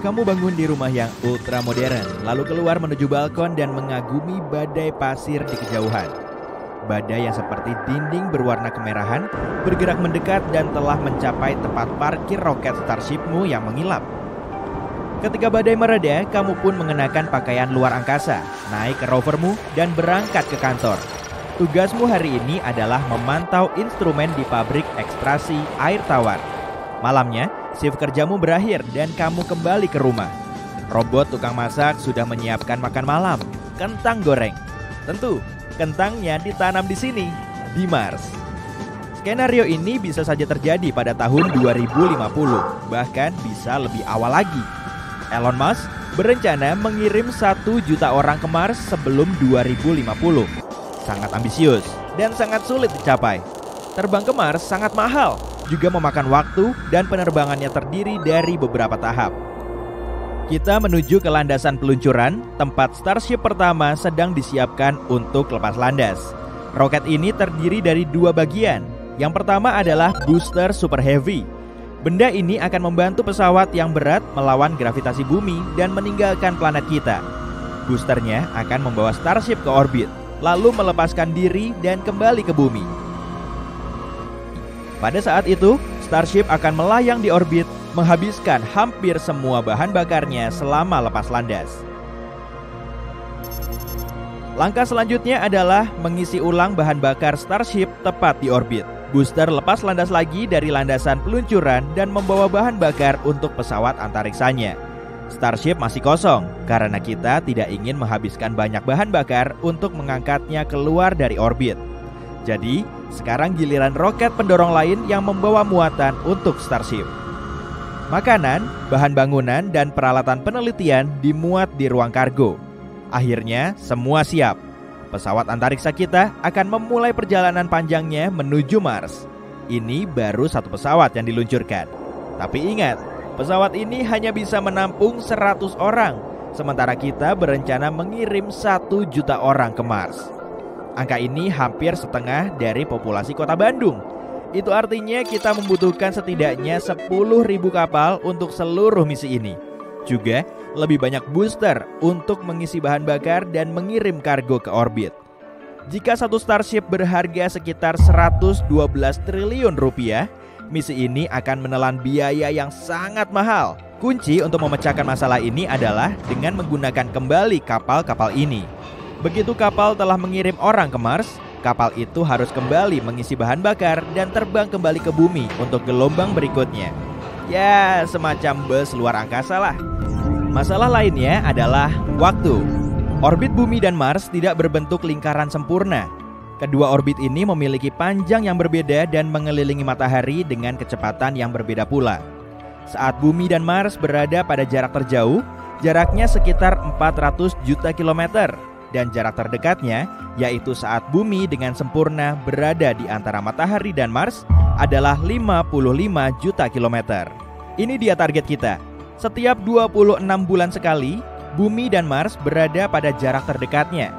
Kamu bangun di rumah yang ultra modern, lalu keluar menuju balkon dan mengagumi badai pasir di kejauhan. Badai yang seperti dinding berwarna kemerahan bergerak mendekat dan telah mencapai tempat parkir roket Starship-mu yang mengilap. Ketika badai mereda, kamu pun mengenakan pakaian luar angkasa, naik ke rovermu dan berangkat ke kantor. Tugasmu hari ini adalah memantau instrumen di pabrik ekstraksi air tawar. Malamnya, shift kerjamu berakhir dan kamu kembali ke rumah. Robot tukang masak sudah menyiapkan makan malam, kentang goreng. Tentu, kentangnya ditanam di sini, di Mars. Skenario ini bisa saja terjadi pada tahun 2050, bahkan bisa lebih awal lagi. Elon Musk berencana mengirim 1 juta orang ke Mars sebelum 2050. Sangat ambisius dan sangat sulit dicapai. Terbang ke Mars sangat mahal, juga memakan waktu dan penerbangannya terdiri dari beberapa tahap. Kita menuju ke landasan peluncuran, tempat Starship pertama sedang disiapkan untuk lepas landas. Roket ini terdiri dari 2 bagian. Yang pertama adalah booster super heavy. Benda ini akan membantu pesawat yang berat melawan gravitasi bumi dan meninggalkan planet kita. Boosternya akan membawa Starship ke orbit, lalu melepaskan diri dan kembali ke bumi. Pada saat itu, Starship akan melayang di orbit, menghabiskan hampir semua bahan bakarnya selama lepas landas. Langkah selanjutnya adalah mengisi ulang bahan bakar Starship tepat di orbit. Booster lepas landas lagi dari landasan peluncuran dan membawa bahan bakar untuk pesawat antariksanya. Starship masih kosong karena kita tidak ingin menghabiskan banyak bahan bakar untuk mengangkatnya keluar dari orbit. Jadi, sekarang giliran roket pendorong lain yang membawa muatan untuk Starship. Makanan, bahan bangunan, dan peralatan penelitian dimuat di ruang kargo. Akhirnya, semua siap. Pesawat antariksa kita akan memulai perjalanan panjangnya menuju Mars. Ini baru 1 pesawat yang diluncurkan. Tapi ingat, pesawat ini hanya bisa menampung 100 orang, sementara kita berencana mengirim 1 juta orang ke Mars. Angka ini hampir setengah dari populasi kota Bandung. Itu artinya kita membutuhkan setidaknya 10.000 kapal untuk seluruh misi ini. Juga lebih banyak booster untuk mengisi bahan bakar dan mengirim kargo ke orbit. Jika satu Starship berharga sekitar 112 triliun rupiah, misi ini akan menelan biaya yang sangat mahal. Kunci untuk memecahkan masalah ini adalah dengan menggunakan kembali kapal-kapal ini. Begitu kapal telah mengirim orang ke Mars, kapal itu harus kembali mengisi bahan bakar dan terbang kembali ke bumi untuk gelombang berikutnya. Ya, semacam bus luar angkasa lah. Masalah lainnya adalah waktu. Orbit bumi dan Mars tidak berbentuk lingkaran sempurna. Kedua orbit ini memiliki panjang yang berbeda dan mengelilingi matahari dengan kecepatan yang berbeda pula. Saat bumi dan Mars berada pada jarak terjauh, jaraknya sekitar 400 juta kilometer. Dan jarak terdekatnya, yaitu saat bumi dengan sempurna berada di antara matahari dan Mars, adalah 55 juta kilometer. Ini dia target kita. Setiap 26 bulan sekali, bumi dan Mars berada pada jarak terdekatnya.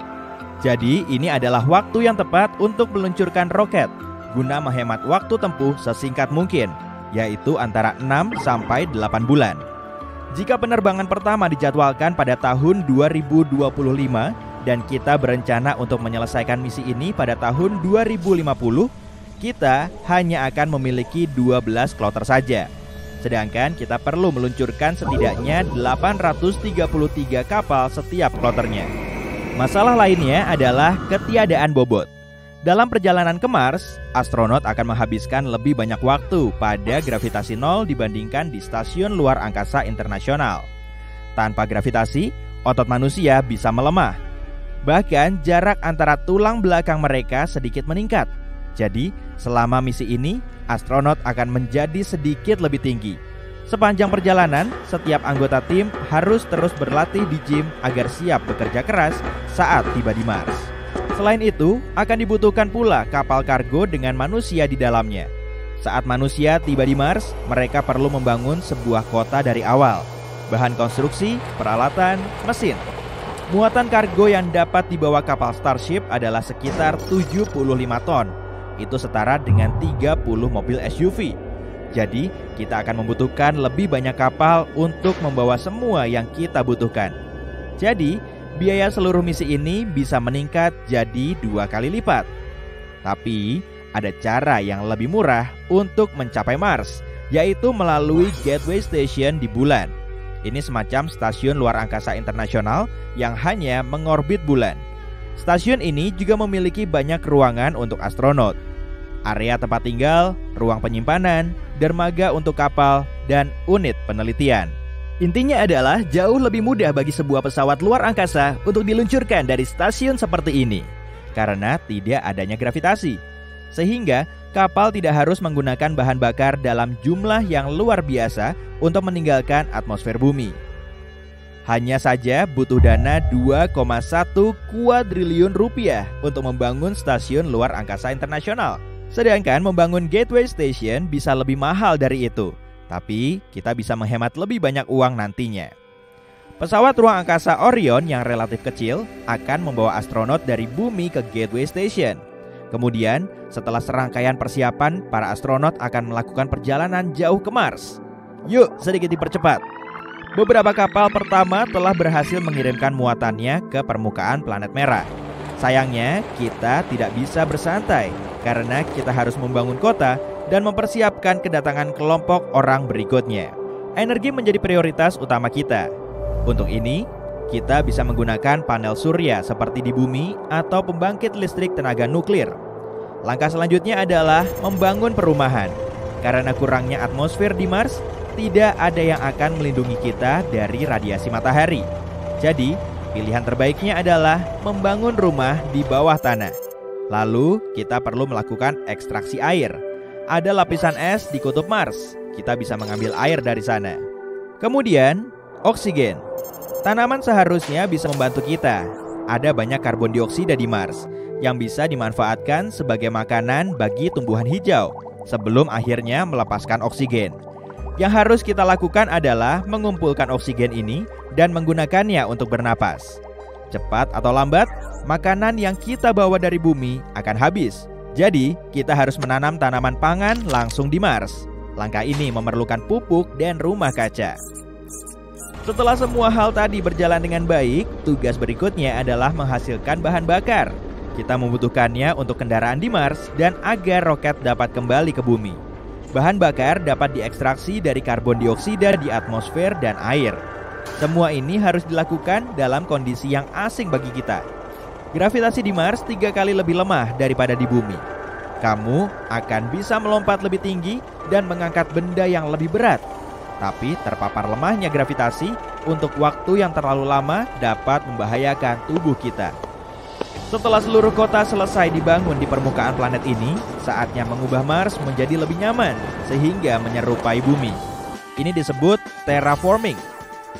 Jadi ini adalah waktu yang tepat untuk meluncurkan roket, guna menghemat waktu tempuh sesingkat mungkin, yaitu antara 6 sampai 8 bulan. Jika penerbangan pertama dijadwalkan pada tahun 2025, dan kita berencana untuk menyelesaikan misi ini pada tahun 2050, kita hanya akan memiliki 12 kloter saja. Sedangkan kita perlu meluncurkan setidaknya 833 kapal setiap kloternya. Masalah lainnya adalah ketiadaan bobot. Dalam perjalanan ke Mars, astronot akan menghabiskan lebih banyak waktu pada gravitasi nol dibandingkan di Stasiun Luar Angkasa Internasional. Tanpa gravitasi, otot manusia bisa melemah. Bahkan jarak antara tulang belakang mereka sedikit meningkat. Jadi, selama misi ini, astronot akan menjadi sedikit lebih tinggi. Sepanjang perjalanan, setiap anggota tim harus terus berlatih di gym agar siap bekerja keras saat tiba di Mars. Selain itu, akan dibutuhkan pula kapal kargo dengan manusia di dalamnya. Saat manusia tiba di Mars, mereka perlu membangun sebuah kota dari awal. Bahan konstruksi, peralatan, mesin. Muatan kargo yang dapat dibawa kapal Starship adalah sekitar 75 ton. Itu setara dengan 30 mobil SUV. Jadi, kita akan membutuhkan lebih banyak kapal untuk membawa semua yang kita butuhkan. Jadi, biaya seluruh misi ini bisa meningkat jadi 2 kali lipat. Tapi, ada cara yang lebih murah untuk mencapai Mars, yaitu melalui Gateway Station di bulan. Ini semacam stasiun luar angkasa internasional yang hanya mengorbit bulan. Stasiun ini juga memiliki banyak ruangan untuk astronot, area tempat tinggal, ruang penyimpanan, dermaga untuk kapal, dan unit penelitian. Intinya adalah jauh lebih mudah bagi sebuah pesawat luar angkasa untuk diluncurkan dari stasiun seperti ini, karena tidak adanya gravitasi. Sehingga kapal tidak harus menggunakan bahan bakar dalam jumlah yang luar biasa untuk meninggalkan atmosfer bumi. Hanya saja butuh dana 2,1 kuadriliun rupiah untuk membangun stasiun luar angkasa internasional. Sedangkan membangun Gateway Station bisa lebih mahal dari itu, tapi kita bisa menghemat lebih banyak uang nantinya. Pesawat ruang angkasa Orion yang relatif kecil akan membawa astronot dari bumi ke Gateway Station. Kemudian, setelah serangkaian persiapan, para astronot akan melakukan perjalanan jauh ke Mars. Yuk, sedikit dipercepat. Beberapa kapal pertama telah berhasil mengirimkan muatannya ke permukaan planet merah. Sayangnya, kita tidak bisa bersantai karena kita harus membangun kota dan mempersiapkan kedatangan kelompok orang berikutnya. Energi menjadi prioritas utama kita. Untuk ini, kita bisa menggunakan panel surya seperti di bumi atau pembangkit listrik tenaga nuklir. Langkah selanjutnya adalah membangun perumahan. Karena kurangnya atmosfer di Mars, tidak ada yang akan melindungi kita dari radiasi matahari. Jadi, pilihan terbaiknya adalah membangun rumah di bawah tanah. Lalu, kita perlu melakukan ekstraksi air. Ada lapisan es di kutub Mars. Kita bisa mengambil air dari sana. Kemudian, oksigen. Tanaman seharusnya bisa membantu kita. Ada banyak karbon dioksida di Mars yang bisa dimanfaatkan sebagai makanan bagi tumbuhan hijau sebelum akhirnya melepaskan oksigen. Yang harus kita lakukan adalah mengumpulkan oksigen ini dan menggunakannya untuk bernapas. Cepat atau lambat, makanan yang kita bawa dari bumi akan habis. Jadi, kita harus menanam tanaman pangan langsung di Mars. Langkah ini memerlukan pupuk dan rumah kaca. Setelah semua hal tadi berjalan dengan baik, tugas berikutnya adalah menghasilkan bahan bakar. Kita membutuhkannya untuk kendaraan di Mars dan agar roket dapat kembali ke bumi. Bahan bakar dapat diekstraksi dari karbon dioksida di atmosfer dan air. Semua ini harus dilakukan dalam kondisi yang asing bagi kita. Gravitasi di Mars 3 kali lebih lemah daripada di bumi. Kamu akan bisa melompat lebih tinggi dan mengangkat benda yang lebih berat. Tapi terpapar lemahnya gravitasi untuk waktu yang terlalu lama dapat membahayakan tubuh kita. Setelah seluruh kota selesai dibangun di permukaan planet ini, saatnya mengubah Mars menjadi lebih nyaman sehingga menyerupai bumi. Ini disebut terraforming.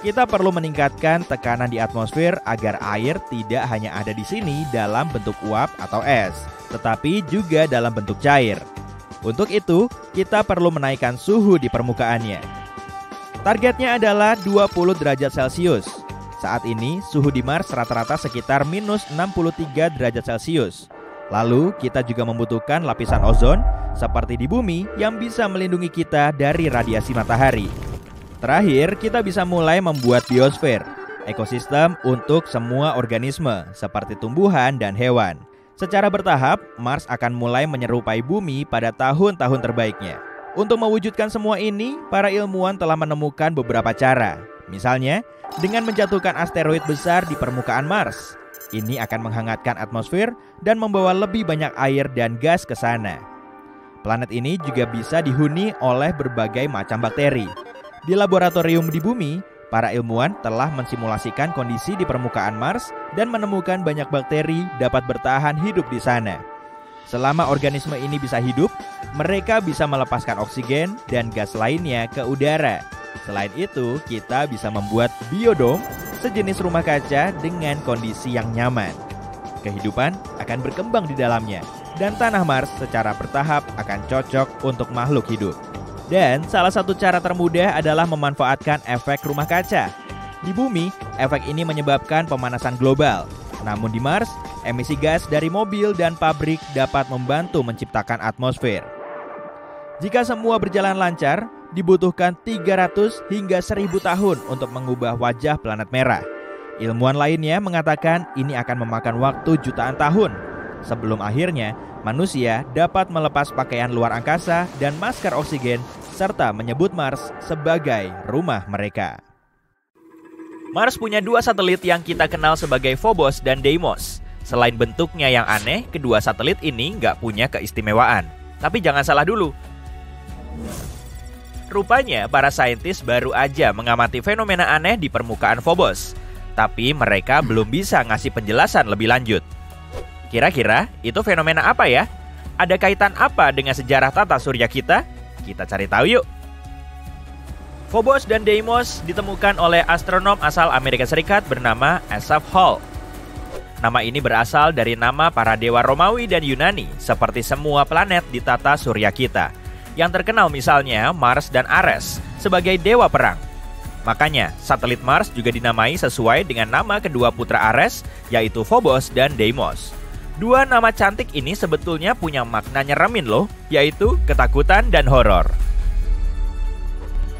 Kita perlu meningkatkan tekanan di atmosfer agar air tidak hanya ada di sini dalam bentuk uap atau es, tetapi juga dalam bentuk cair. Untuk itu, kita perlu menaikkan suhu di permukaannya. Targetnya adalah 20 derajat Celcius. Saat ini, suhu di Mars rata-rata sekitar minus 63 derajat Celcius. Lalu, kita juga membutuhkan lapisan ozon seperti di bumi yang bisa melindungi kita dari radiasi matahari. Terakhir, kita bisa mulai membuat biosfer, ekosistem untuk semua organisme seperti tumbuhan dan hewan. Secara bertahap, Mars akan mulai menyerupai bumi pada tahun-tahun terbaiknya. Untuk mewujudkan semua ini, para ilmuwan telah menemukan beberapa cara. Misalnya, dengan menjatuhkan asteroid besar di permukaan Mars. Ini akan menghangatkan atmosfer dan membawa lebih banyak air dan gas ke sana. Planet ini juga bisa dihuni oleh berbagai macam bakteri. Di laboratorium di bumi, para ilmuwan telah mensimulasikan kondisi di permukaan Mars dan menemukan banyak bakteri dapat bertahan hidup di sana. Selama organisme ini bisa hidup, mereka bisa melepaskan oksigen dan gas lainnya ke udara. Selain itu, kita bisa membuat biodom, sejenis rumah kaca dengan kondisi yang nyaman. Kehidupan akan berkembang di dalamnya, dan tanah Mars secara bertahap akan cocok untuk makhluk hidup. Dan salah satu cara termudah adalah memanfaatkan efek rumah kaca. Di bumi, efek ini menyebabkan pemanasan global. Namun di Mars, emisi gas dari mobil dan pabrik dapat membantu menciptakan atmosfer. Jika semua berjalan lancar, dibutuhkan 300 hingga 1000 tahun untuk mengubah wajah planet merah. Ilmuwan lainnya mengatakan ini akan memakan waktu jutaan tahun sebelum akhirnya manusia dapat melepas pakaian luar angkasa dan masker oksigen serta menyebut Mars sebagai rumah mereka. Mars punya 2 satelit yang kita kenal sebagai Phobos dan Deimos. Selain bentuknya yang aneh, kedua satelit ini nggak punya keistimewaan. Tapi jangan salah dulu. Rupanya para saintis baru aja mengamati fenomena aneh di permukaan Phobos. Tapi mereka belum bisa ngasih penjelasan lebih lanjut. Kira-kira itu fenomena apa ya? Ada kaitan apa dengan sejarah tata surya kita? Kita cari tahu yuk. Phobos dan Deimos ditemukan oleh astronom asal Amerika Serikat bernama Asaph Hall. Nama ini berasal dari nama para dewa Romawi dan Yunani, seperti semua planet di tata surya kita. Yang terkenal misalnya Mars dan Ares sebagai dewa perang. Makanya, satelit Mars juga dinamai sesuai dengan nama kedua putra Ares, yaitu Phobos dan Deimos. 2 nama cantik ini sebetulnya punya makna nyeremin loh, yaitu ketakutan dan horor.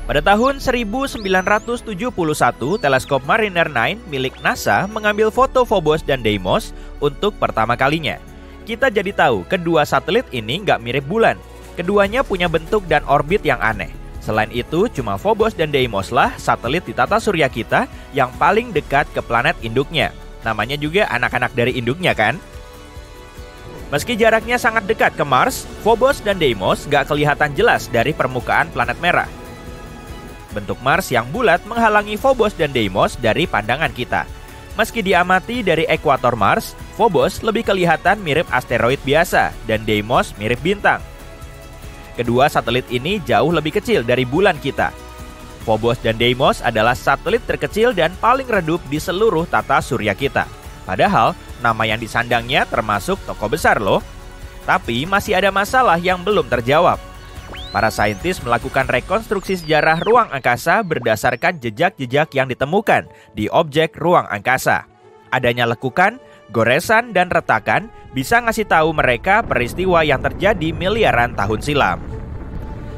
Pada tahun 1971, teleskop Mariner 9 milik NASA mengambil foto Phobos dan Deimos untuk pertama kalinya. Kita jadi tahu kedua satelit ini nggak mirip bulan. Keduanya punya bentuk dan orbit yang aneh. Selain itu, cuma Phobos dan Deimos lah satelit di tata surya kita yang paling dekat ke planet induknya. Namanya juga anak-anak dari induknya kan? Meski jaraknya sangat dekat ke Mars, Phobos dan Deimos gak kelihatan jelas dari permukaan planet merah. Bentuk Mars yang bulat menghalangi Phobos dan Deimos dari pandangan kita. Meski diamati dari ekuator Mars, Phobos lebih kelihatan mirip asteroid biasa dan Deimos mirip bintang. Kedua satelit ini jauh lebih kecil dari bulan kita. Phobos dan Deimos adalah satelit terkecil dan paling redup di seluruh tata surya kita. Padahal, nama yang disandangnya termasuk tokoh besar loh. Tapi masih ada masalah yang belum terjawab. Para saintis melakukan rekonstruksi sejarah ruang angkasa berdasarkan jejak-jejak yang ditemukan di objek ruang angkasa. Adanya lekukan, goresan, dan retakan bisa ngasih tahu mereka peristiwa yang terjadi miliaran tahun silam.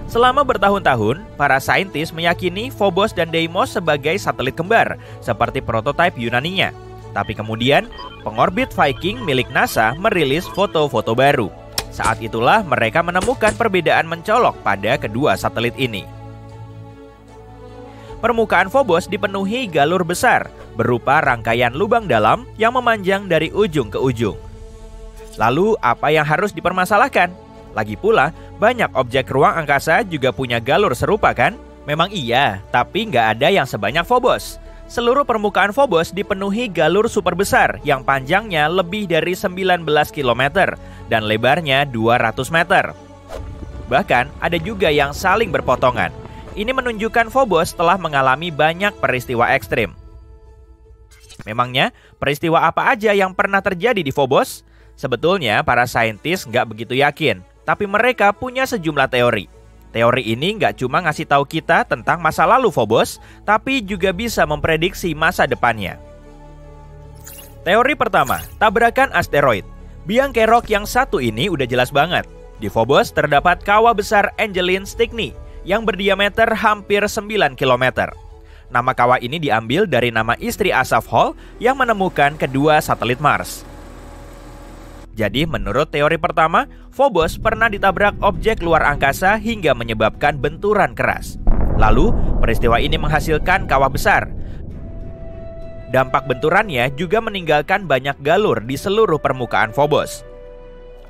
Selama bertahun-tahun, para saintis meyakini Phobos dan Deimos sebagai satelit kembar, seperti prototipe Yunaninya. Tapi kemudian, pengorbit Viking milik NASA merilis foto-foto baru. Saat itulah mereka menemukan perbedaan mencolok pada kedua satelit ini. Permukaan Phobos dipenuhi galur besar, berupa rangkaian lubang dalam yang memanjang dari ujung ke ujung. Lalu, apa yang harus dipermasalahkan? Lagi pula, banyak objek ruang angkasa juga punya galur serupa kan? Memang iya, tapi nggak ada yang sebanyak Phobos. Seluruh permukaan Phobos dipenuhi galur super besar yang panjangnya lebih dari 19 km dan lebarnya 200 meter. Bahkan, ada juga yang saling berpotongan. Ini menunjukkan Phobos telah mengalami banyak peristiwa ekstrim. Memangnya, peristiwa apa aja yang pernah terjadi di Phobos? Sebetulnya, para saintis nggak begitu yakin, tapi mereka punya sejumlah teori. Teori ini nggak cuma ngasih tahu kita tentang masa lalu Phobos, tapi juga bisa memprediksi masa depannya. Teori pertama, tabrakan asteroid. Biang kerok yang satu ini udah jelas banget. Di Phobos terdapat kawah besar Angeline Stickney yang berdiameter hampir 9 km. Nama kawah ini diambil dari nama istri Asaph Hall yang menemukan kedua satelit Mars. Jadi menurut teori pertama, Phobos pernah ditabrak objek luar angkasa hingga menyebabkan benturan keras. Lalu, peristiwa ini menghasilkan kawah besar. Dampak benturannya juga meninggalkan banyak galur di seluruh permukaan Phobos.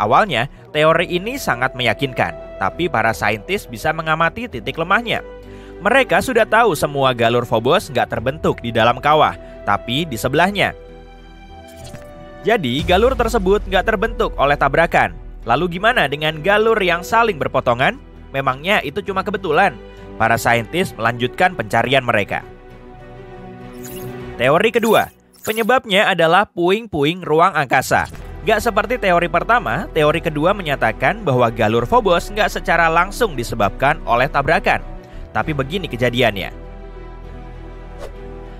Awalnya, teori ini sangat meyakinkan, tapi para saintis bisa mengamati titik lemahnya. Mereka sudah tahu semua galur Phobos nggak terbentuk di dalam kawah, tapi di sebelahnya. Jadi, galur tersebut nggak terbentuk oleh tabrakan. Lalu gimana dengan galur yang saling berpotongan? Memangnya itu cuma kebetulan? Para saintis melanjutkan pencarian mereka. Teori kedua, penyebabnya adalah puing-puing ruang angkasa. Nggak seperti teori pertama, teori kedua menyatakan bahwa galur Phobos nggak secara langsung disebabkan oleh tabrakan. Tapi begini kejadiannya.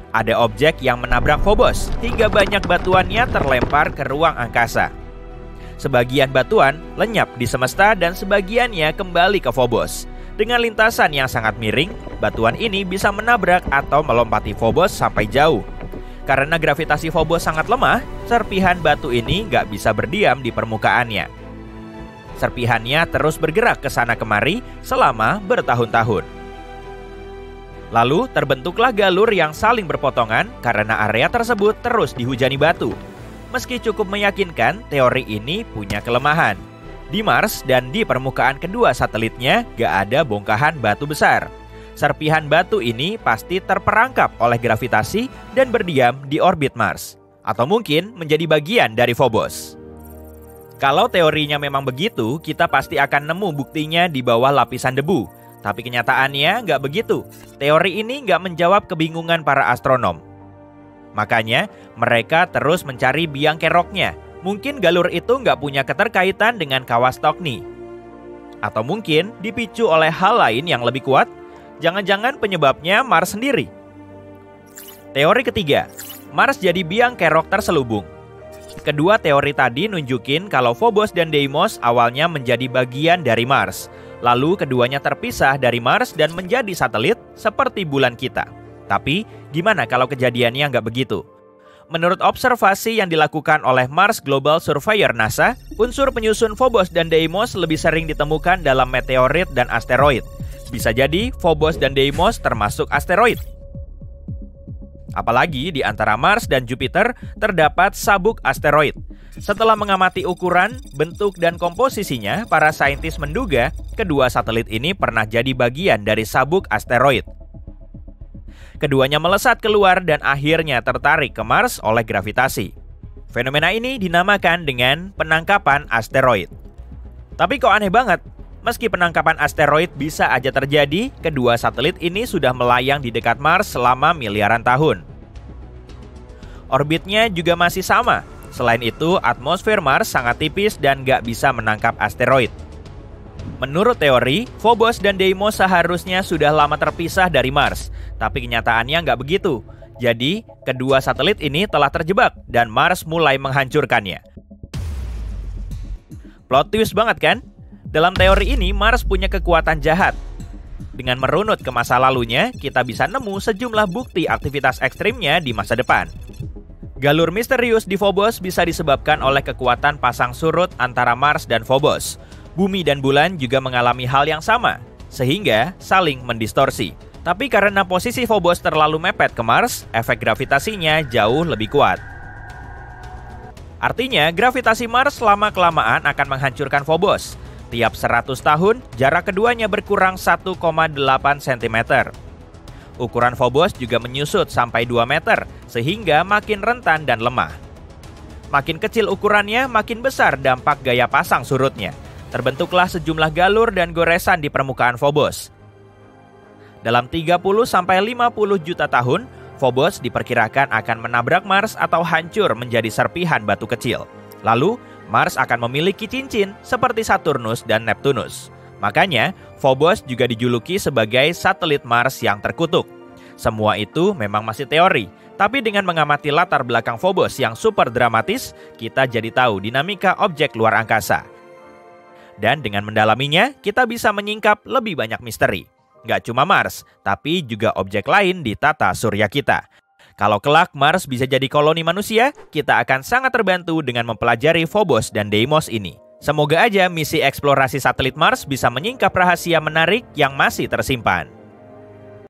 Ada objek yang menabrak Phobos hingga banyak batuannya terlempar ke ruang angkasa. Sebagian batuan lenyap di semesta dan sebagiannya kembali ke Phobos. Dengan lintasan yang sangat miring, batuan ini bisa menabrak atau melompati Phobos sampai jauh. Karena gravitasi Phobos sangat lemah, serpihan batu ini nggak bisa berdiam di permukaannya. Serpihannya terus bergerak ke sana kemari selama bertahun-tahun. Lalu terbentuklah galur yang saling berpotongan karena area tersebut terus dihujani batu. Meski cukup meyakinkan, teori ini punya kelemahan. Di Mars dan di permukaan kedua satelitnya gak ada bongkahan batu besar. Serpihan batu ini pasti terperangkap oleh gravitasi dan berdiam di orbit Mars. Atau mungkin menjadi bagian dari Phobos. Kalau teorinya memang begitu, kita pasti akan nemu buktinya di bawah lapisan debu. Tapi kenyataannya nggak begitu. Teori ini nggak menjawab kebingungan para astronom. Makanya, mereka terus mencari biang keroknya. Mungkin galur itu nggak punya keterkaitan dengan Kawastokni. Atau mungkin dipicu oleh hal lain yang lebih kuat. Jangan-jangan penyebabnya Mars sendiri. Teori ketiga, Mars jadi biang kerok terselubung. Kedua teori tadi nunjukin kalau Phobos dan Deimos awalnya menjadi bagian dari Mars. Lalu keduanya terpisah dari Mars dan menjadi satelit seperti bulan kita. Tapi gimana kalau kejadiannya nggak begitu? Menurut observasi yang dilakukan oleh Mars Global Surveyor NASA, unsur penyusun Phobos dan Deimos lebih sering ditemukan dalam meteorit dan asteroid. Bisa jadi Phobos dan Deimos termasuk asteroid. Apalagi di antara Mars dan Jupiter terdapat sabuk asteroid. Setelah mengamati ukuran, bentuk, dan komposisinya, para saintis menduga kedua satelit ini pernah jadi bagian dari sabuk asteroid. Keduanya melesat keluar dan akhirnya tertarik ke Mars oleh gravitasi. Fenomena ini dinamakan dengan penangkapan asteroid. Tapi kok aneh banget? Meski penangkapan asteroid bisa aja terjadi, kedua satelit ini sudah melayang di dekat Mars selama miliaran tahun. Orbitnya juga masih sama. Selain itu, atmosfer Mars sangat tipis dan nggak bisa menangkap asteroid. Menurut teori, Phobos dan Deimos seharusnya sudah lama terpisah dari Mars. Tapi kenyataannya nggak begitu. Jadi, kedua satelit ini telah terjebak dan Mars mulai menghancurkannya. Plot twist banget kan? Dalam teori ini, Mars punya kekuatan jahat. Dengan merunut ke masa lalunya, kita bisa nemu sejumlah bukti aktivitas ekstrimnya di masa depan. Galur misterius di Phobos bisa disebabkan oleh kekuatan pasang surut antara Mars dan Phobos. Bumi dan bulan juga mengalami hal yang sama, sehingga saling mendistorsi. Tapi karena posisi Phobos terlalu mepet ke Mars, efek gravitasinya jauh lebih kuat. Artinya, gravitasi Mars lama-kelamaan akan menghancurkan Phobos. Tiap 100 tahun, jarak keduanya berkurang 1,8 cm. Ukuran Phobos juga menyusut sampai 2 meter, sehingga makin rentan dan lemah. Makin kecil ukurannya, makin besar dampak gaya pasang surutnya. Terbentuklah sejumlah galur dan goresan di permukaan Phobos. Dalam 30-50 juta tahun, Phobos diperkirakan akan menabrak Mars atau hancur menjadi serpihan batu kecil. Lalu, Mars akan memiliki cincin seperti Saturnus dan Neptunus. Makanya, Phobos juga dijuluki sebagai satelit Mars yang terkutuk. Semua itu memang masih teori, tapi dengan mengamati latar belakang Phobos yang super dramatis, kita jadi tahu dinamika objek luar angkasa. Dan dengan mendalaminya, kita bisa menyingkap lebih banyak misteri. Nggak cuma Mars, tapi juga objek lain di tata surya kita. Kalau kelak Mars bisa jadi koloni manusia, kita akan sangat terbantu dengan mempelajari Phobos dan Deimos ini. Semoga aja misi eksplorasi satelit Mars bisa menyingkap rahasia menarik yang masih tersimpan.